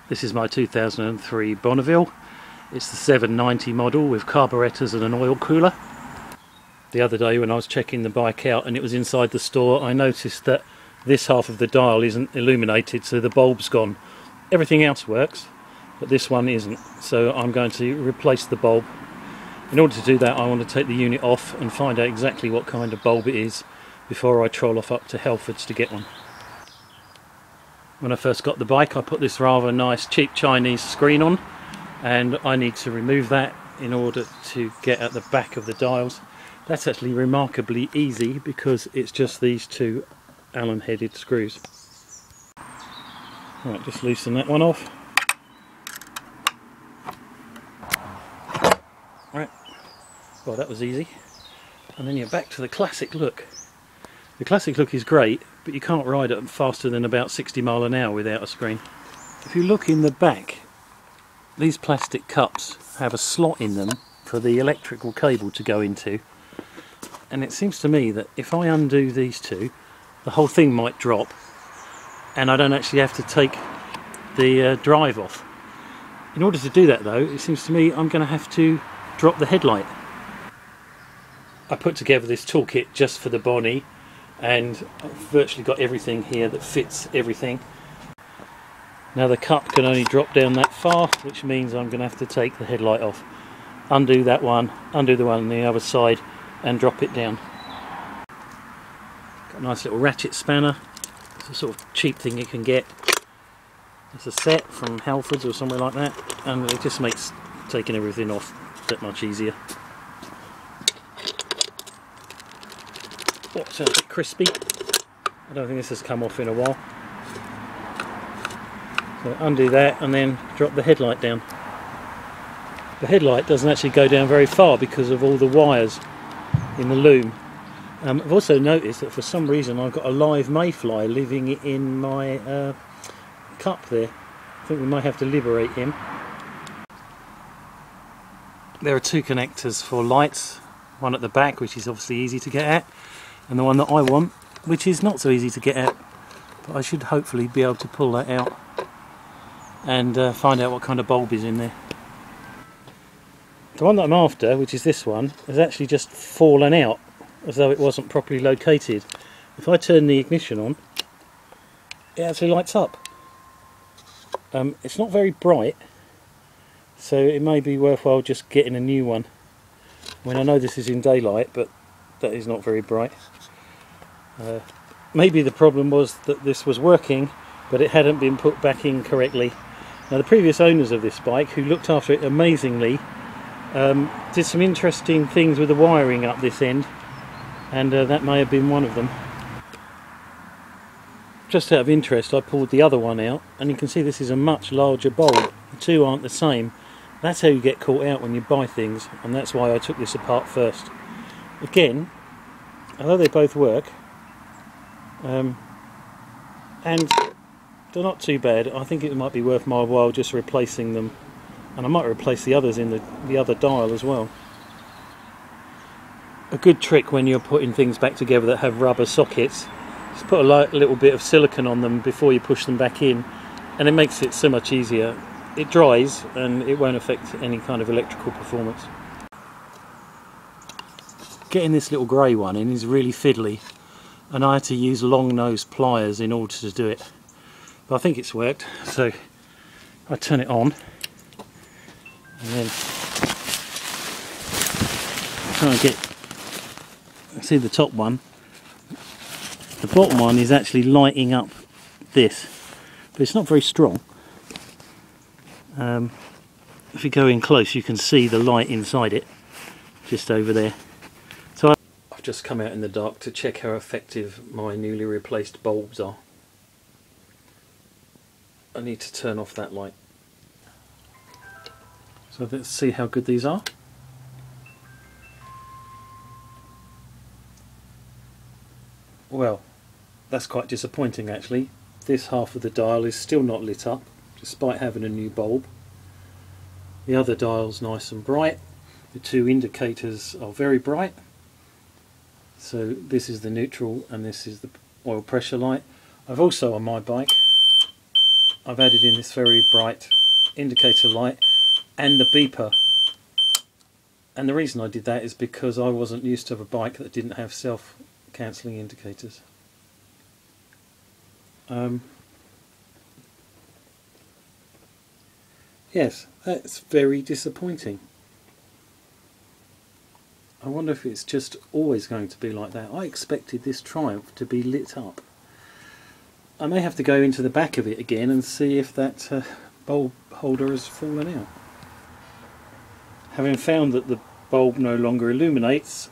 This is my 2003 Bonneville. It's the 790 model with carburettors and an oil cooler. The other day when I was checking the bike out and it was inside the store, I noticed that this half of the dial isn't illuminated, so the bulb's gone. Everything else works, but this one isn't, so I'm going to replace the bulb. In order to do that, I want to take the unit off and find out exactly what kind of bulb it is before I troll off up to Halfords to get one. When I first got the bike, I put this rather nice cheap Chinese screen on, and I need to remove that in order to get at the back of the dials. That's actually remarkably easy because it's just these two Allen headed screws. Right, just loosen that one off. Right, well that was easy. And then you're back to the classic look. The classic look is great, but you can't ride it faster than about 60 miles an hour without a screen. If you look in the back, these plastic cups have a slot in them for the electrical cable to go into, and it seems to me that if I undo these two, the whole thing might drop and I don't actually have to take the drive off. In order to do that though, it seems to me I'm going to have to drop the headlight. I put together this toolkit just for the Bonnie, and I've virtually got everything here that fits everything. Now the cup can only drop down that far, which means I'm going to have to take the headlight off, undo that one, undo the one on the other side and drop it down. Got a nice little ratchet spanner. It's a sort of cheap thing you can get. It's a set from Halfords or somewhere like that, and it just makes taking everything off that much easier. Oh, it sounds a bit crispy. I don't think this has come off in a while. So undo that and then drop the headlight down. The headlight doesn't actually go down very far because of all the wires in the loom. I've also noticed that for some reason I've got a live mayfly living in my cup there. I think we might have to liberate him. There are two connectors for lights, one at the back, which is obviously easy to get at, and the one that I want, which is not so easy to get at, but I should hopefully be able to pull that out and find out what kind of bulb is in there. The one that I'm after, which is this one, has actually just fallen out as though it wasn't properly located. If I turn the ignition on, it actually lights up. It's not very bright, so it may be worthwhile just getting a new one. I mean, I know this is in daylight, but that is not very bright. Maybe the problem was that this was working, but it hadn't been put back in correctly. Now the previous owners of this bike, who looked after it amazingly, did some interesting things with the wiring up this end, and that may have been one of them. Just out of interest, I pulled the other one out, and you can see this is a much larger bulb. The two aren't the same. That's how you get caught out when you buy things, and that's why I took this apart first. Again, although they both work, and they're not too bad, I think it might be worth my while just replacing them, and I might replace the others in the other dial as well. A good trick when you're putting things back together that have rubber sockets, just put a little bit of silicone on them before you push them back in, and it makes it so much easier. It dries and it won't affect any kind of electrical performance. Getting this little grey one in is really fiddly, and I had to use long nose pliers in order to do it. But I think it's worked, so I turn it on and then try and get, see the top one. The bottom one is actually lighting up this, but it's not very strong. If you go in close, you can see the light inside it, just over there. So I've just come out in the dark to check how effective my newly replaced bulbs are. I need to turn off that light. So let's see how good these are. Well, that's quite disappointing actually. This half of the dial is still not lit up, despite having a new bulb. The other dial's nice and bright. The two indicators are very bright. So this is the neutral and this is the oil pressure light. I've also on my bike I've added in this very bright indicator light and the beeper. And the reason I did that is because I wasn't used to have a bike that didn't have self-cancelling indicators. Yes, that's very disappointing. I wonder if it's just always going to be like that. I expected this Triumph to be lit up. I may have to go into the back of it again and see if that bulb holder has fallen out. Having found that the bulb no longer illuminates,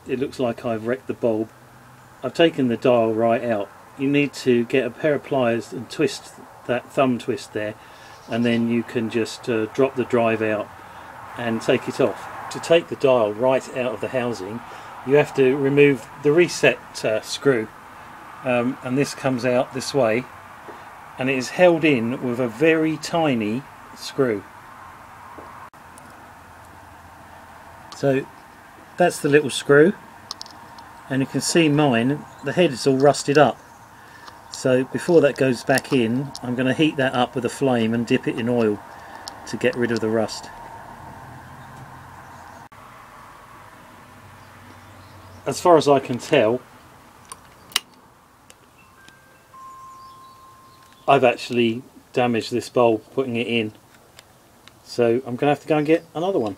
it looks like I've wrecked the bulb. I've taken the dial right out. You need to get a pair of pliers and twist that thumb twist there, and then you can just drop the drive out and take it off. To take the dial right out of the housing, you have to remove the reset screw, and this comes out this way, and it is held in with a very tiny screw. So that's the little screw, and you can see mine, the head is all rusted up. So before that goes back in, I'm going to heat that up with a flame and dip it in oil to get rid of the rust. As far as I can tell, I've actually damaged this bulb putting it in, so I'm going to have to go and get another one.